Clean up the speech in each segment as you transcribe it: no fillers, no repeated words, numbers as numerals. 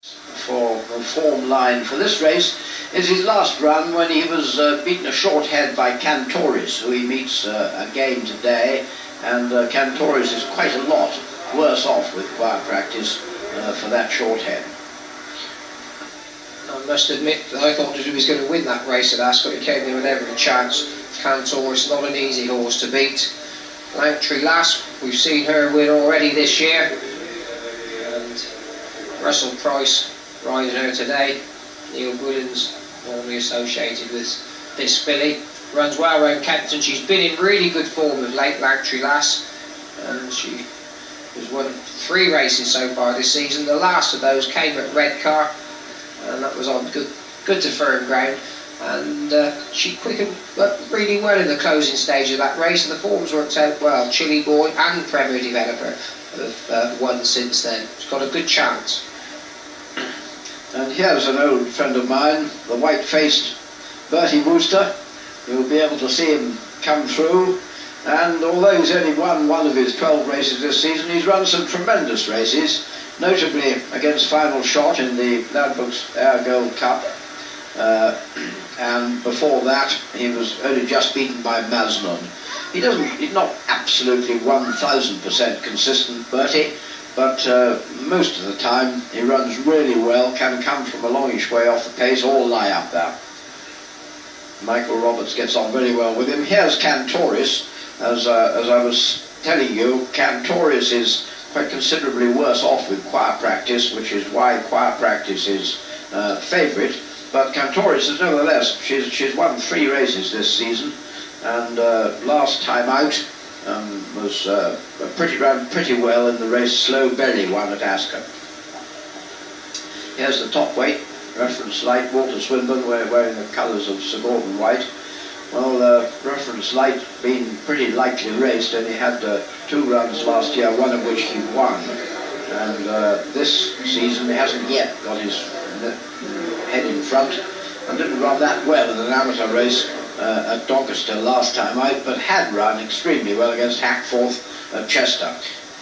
For the form line for this race is his last run when he was beaten a short head by Cantoris, who he meets again today, and Cantoris is quite a lot worse off with quiet practice for that short head. I must admit that I thought that he was going to win that race at Ascot. He came in with every chance. Cantoris, not an easy horse to beat. Langtree Lass, we've seen her win already this year, and Russell Price riding her today. Neil Williams, normally associated with this filly, runs well around Kempton. She's been in really good form of late, Langtree Lass, and she has won 3 races so far this season. The last of those came at Redcar, and that was on good to firm ground, and she quickened really well in the closing stage of that race, and the forms worked out well. Chilly Boy and Premier Developer have won since then. She's got a good chance. And here's an old friend of mine, the white-faced Bertie Wooster. You'll be able to see him come through, and although he's only won one of his 12 races this season, he's run some tremendous races, notably against Final Shot in the Ladbrokes Air Gold Cup, and before that he was only just beaten by Masnon. He's not absolutely 1000% consistent, Bertie, but most of the time he runs really well, can come from a longish way off the pace or lie up there. Michael Roberts gets on very well with him. Here's Cantoris. As I was telling you, Cantoris is quite considerably worse off with quiet practice, which is why quiet practice is favourite. But Cantoris is nevertheless, she's won 3 races this season, and last time out was ran pretty well in the race Slow Belly won at Ascot. Here's the top weight, Reference Light, Walter Swinburne, wearing the colours of Sir Gordon White. Well, Reference Light being pretty lightly raced, and he had 2 runs last year, one of which he won. And this season he hasn't yet got his head in front, and didn't run that well in an amateur race at Doncaster last time out, but had run extremely well against Hackforth at Chester.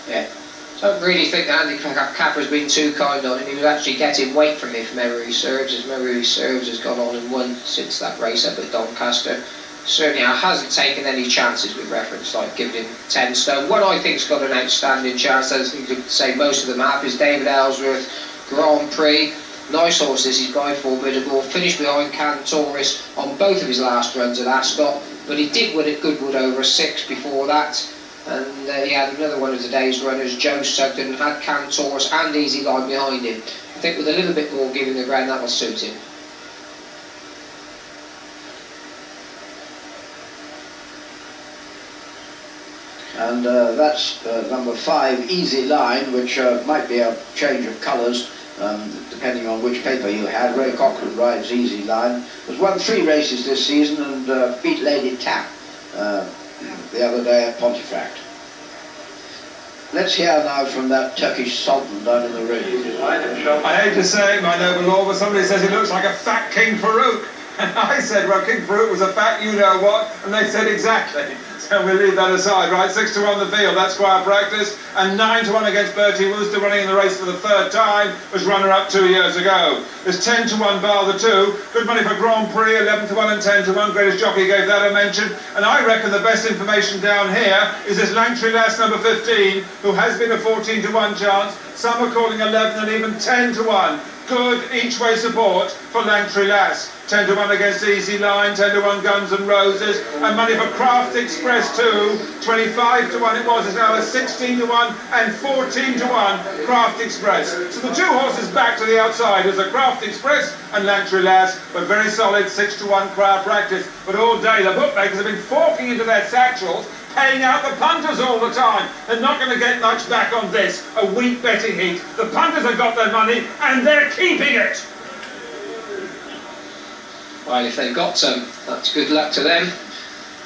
Yeah. I don't really think the handicap has been too kind on him. He was actually getting weight from me, if memory serves. His memory serves has gone on and won since that race up at Doncaster. Certainly hasn't taken any chances with Reference, like giving him 10 stone. One I think's got an outstanding chance, as you could say most of them have, is David Ellsworth, Grand Prix. Nice horses, he's by Formidable, finished behind Cantoris on both of his last runs at Ascot, but he did win at Goodwood over a 6 before that, and he had another one of today's runners, Joe Sugden, had Cantoris and Easy Line behind him. I think with a little bit more giving the ground, that'll suit him. And that's number 5, Easy Line, which might be a change of colours, depending on which paper you had. Ray Cochrane rides Easy Line. Has won 3 races this season and beat Lady Tap the other day at Pontefract. Let's hear now from that Turkish Sultan down in the ring. I hate to say, my noble lord, but somebody says he looks like a fat King Farouk. And I said, well, King Farouk was a fat you-know-what, and they said exactly. So we'll leave that aside, right? 6-1 the field, that's quiet practice. And 9-1 against Bertie Wooster, running in the race for the 3rd time, was runner-up 2 years ago. There's 10-1 Bar the 2. Good money for Grand Prix, 11-1 and 10-1. Greatest Jockey gave that a mention. And I reckon the best information down here is this Langtree Lass number 15, who has been a 14-1 chance. Some are calling 11 and even 10-1. Good each-way support for Langtree Lass. 10-1 against Easy Line, 10-1 Guns N' Roses, and money for Craft Express too. 25-1 it was, is now a 16-1 and 14-1 Craft Express. So the 2 horses back to the outside is a Craft Express and Langtree Lass, but very solid 6-1 crowd practice. But all day the bookmakers have been forking into their satchels, paying out the punters all the time. They're not going to get much back on this, a weak betting heat. The punters have got their money and they're keeping it. Well, if they've got some, that's good luck to them.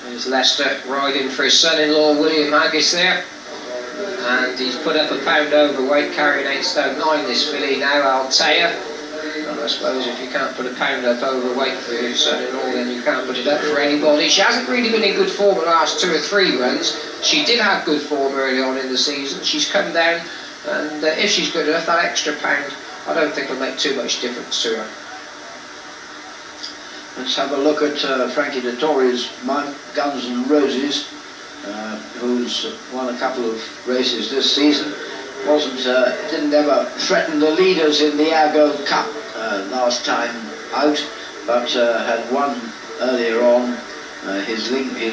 There's Leicester riding for his son-in-law William Haggis there, and he's put up a pound overweight, carrying 8 stone 9 this filly now, Altea. And I suppose if you can't put a pound up overweight for your son-in-law, then you can't put it up for anybody. She hasn't really been in good form the last 2 or 3 runs. She did have good form early on in the season. She's come down, and if she's good enough, that extra pound I don't think it'll make too much difference to her. Let's have a look at Frankie Dettori's mount, Guns N' Roses, who's won a couple of races this season. Didn't ever threaten the leaders in the Argo Cup last time out, but had won earlier on his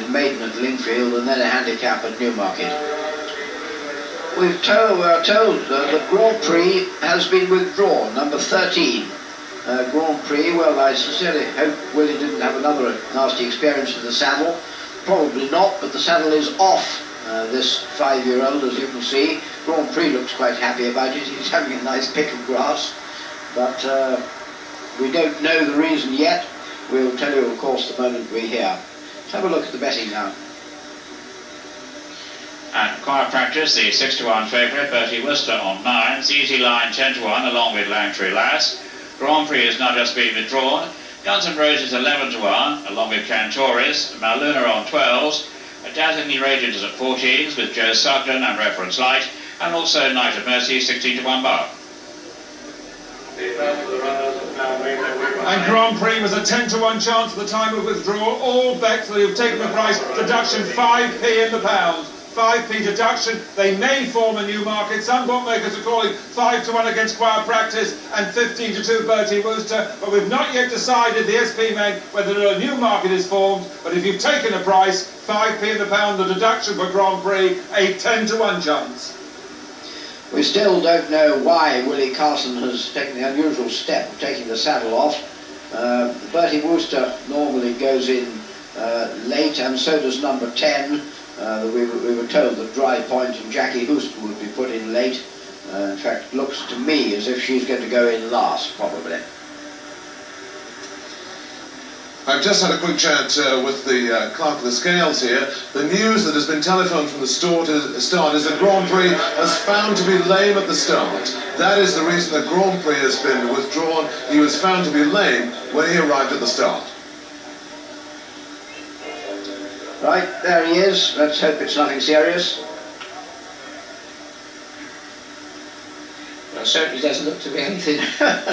maiden at Lingfield and then a handicap at Newmarket. We're told that Grand Prix has been withdrawn, number 13. Grand Prix, well, I sincerely hope Willie didn't have another nasty experience with the saddle. Probably not, but the saddle is off this 5-year-old, as you can see. Grand Prix looks quite happy about it. He's having a nice pick of grass, but we don't know the reason yet. We'll tell you, of course, the moment we hear. Let's have a look at the betting now. At Choir Practice, the 6-to-1 favourite, Bertie Wooster on 9s, Easy Line 10-to-1 along with Langtree Lass. Grand Prix has now just been withdrawn. Guns N' Roses 11-to-1 along with Cantoris, Maluna on 12s, Dazzlingly Radiant is at 14s with Joe Sugden and Reference Light, and also Knight of Mercy 16-to-1 bar. And Grand Prix was a 10-to-1 chance at the time of withdrawal. All bets that have taken the price deduction 5p in the pound. 5p deduction. They may form a Newmarket. Some bookmakers are calling 5-to-1 against Choir Practice and 15-to-2 Bertie Wooster, but we've not yet decided, the SP men, whether a Newmarket is formed. But if you've taken a price, 5p in the pound, the deduction for Grand Prix, a 10-to-1 chance. We still don't know why Willie Carson has taken the unusual step of taking the saddle off. Bertie Wooster normally goes in late, and so does number 10. We were told that Dry Point and Jackie Houston would be put in late. In fact, looks to me as if she's going to go in last, probably. I've just had a quick chat with the clerk of the scales here. The news that has been telephoned from the start is that Grand Prix has found to be lame at the start. That is the reason that Grand Prix has been withdrawn. He was found to be lame when he arrived at the start. Right, there he is. Let's hope it's nothing serious. Well, it certainly doesn't look to be anything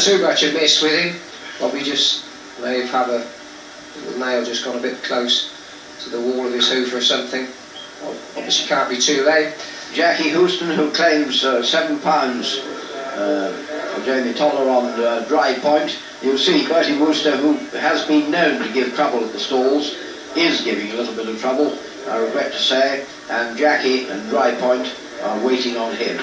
too much amiss with him. Probably just may have had a little nail just gone a bit close to the wall of his hoof or something. Well, obviously can't be too late. Jackie Houston, who claims £7 for Jamie Toller on Dry Point. You'll see Bertie Wooster, who has been known to give trouble at the stalls, is giving a little bit of trouble, I regret to say, and Jackie and Dry Point are waiting on him.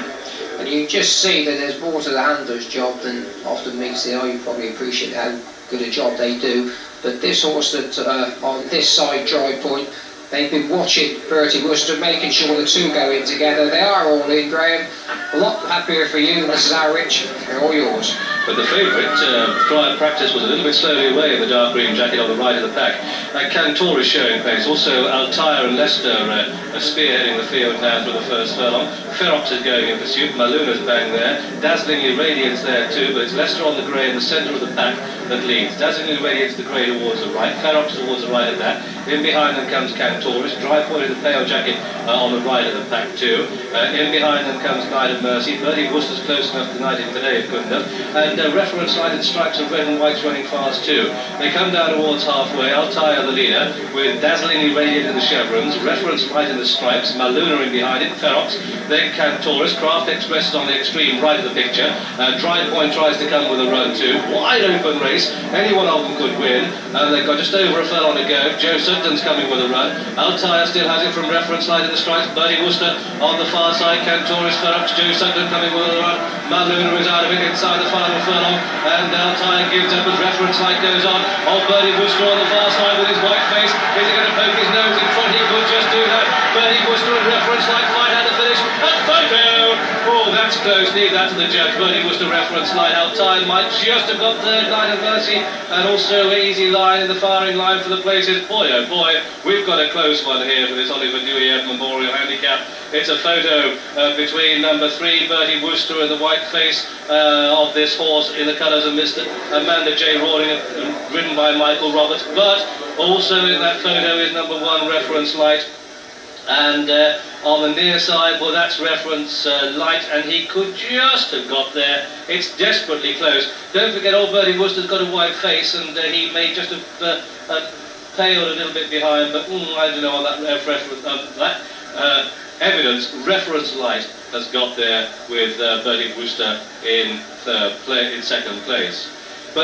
And you just see that there's more to the handler's job than often meets the eye. You probably appreciate how good a job they do. But this horse that on this side, Dry Point, they've been watching Bertie Wooster, making sure the two go in together. They are all in, Graham. A lot happier for you, Mrs. Harwich. They're all yours. But the favourite, Choir Practice, was a little bit slowly away in the dark green jacket on the right of the pack. Cantor is showing pace. Also, Altair and Leicester are spearheading the field now for the first furlong. Ferox is going in pursuit. Maluna's bang there. Dazzlingly Radiant's there too, but it's Leicester on the grey in the centre of the pack that leads. Dazzlingly Radiant's the grey towards the right. Ferox towards the right of that. In behind them comes Cantoris. Dry Point in the pale jacket on the right of the pack too. In behind them comes Knight of Mercy. Bertie Wooster's close enough to Knight of today, if good enough. And Reference Light and Stripes of red and white's running fast too. They come down towards halfway. Altair the leader, with Dazzlingly Radiant in the chevrons, Reference Light in the stripes, Maluna in behind it, Ferox, then Cantoris, Craft Express is on the extreme right of the picture. Dry Point tries to come with a run too. Wide open race, any one of them could win. They've got just over a furlong to go. Joe Sugden's coming with a run. Altair still has it from Reference Light in the stripes. Bertie Wooster on the far side, Cantoris, Ferox, Joe Sugden coming with a run. Maluna is out of it inside the final furlong, and Altair gives up as Reference Light goes on. Old Bertie Wooster on the far side with his white face. Is he going to poke his nose in front? He could just do that. Bertie Wooster and Reference Light find out the finish. And photo! Oh, that's close. Leave that to the judge. Bertie Wooster, Reference Light. Altair might just have got third. Knight of Mercy, and also Easy Line in the firing line for the places. Boy, oh boy, we've got a close one here for this Olivier Douieb Memorial Handicap. It's a photo between number 3, Bertie Wooster, and the white face of this horse in the colours of Mr. Amanda J. Roaring, ridden by Michael Roberts. But also in that photo is number 1, Reference Light. And on the near side, well, that's reference light, and he could just have got there. It's desperately close. Don't forget, old Bertie Wooster's got a white face, and he may just have paled a little bit behind, but I don't know on that evidence. Reference light has got there with Bertie Wooster in second place.